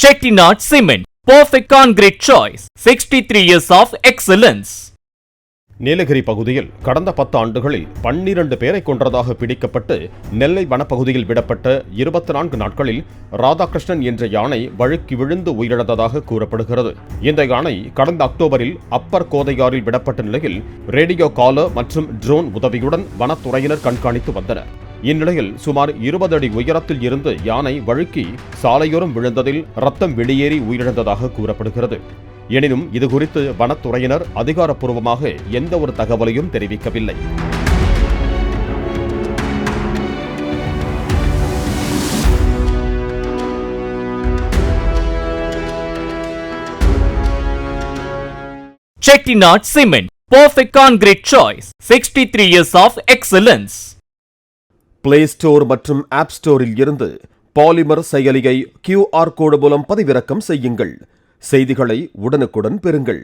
Chettinad Cement, perfect concrete choice. 63 years of excellence. Nilgiri பகுதியில் கடந்த 10 ஆண்டுகளில் 12 பேரை கொன்றதாக பிடிக்கப்பட்டு நெல்லை வனப்பகுதியில் விடப்பட்ட 24 நாட்களில் ராதாகிருஷ்ணன் என்ற யானை வழுக்கி விழுந்து உயிரிழந்ததாக கூறப்படுகிறது. இந்த யானை கடந்த அக்டோபரில் அப்பர் கோதையாறில் விடப்பட்ட நிலையில் ரேடியோ காலர் மற்றும் ட்ரோன் உதவியுடன் வனத்துறையினர் கண்காணித்து வந்தனர். இந்நிலையில் சுமார் 20 அடி உயரத்தில் இருந்து யானை வழுக்கி சாலையோரம் விழுந்ததில் ரத்தம் வெளியேறி உயிரிழந்ததாக கூறப்படுகிறது. எனினும் இதுகுறித்து வனத்துறையினர் அதிகாரப்பூர்வமாக எந்த ஒரு தகவலையும் தெரிவிக்கவில்லை. Chettinad Cement, perfect concrete choice. 63 years of excellence. Play store மற்றும் ஆப் ஸ்டோரில் இருந்து பாலிமர் செயலியை QR கோடு மூலம் பதிவிறக்கம் செய்யுங்கள். செய்திகளை உடனுக்குடன் பெறுங்கள்.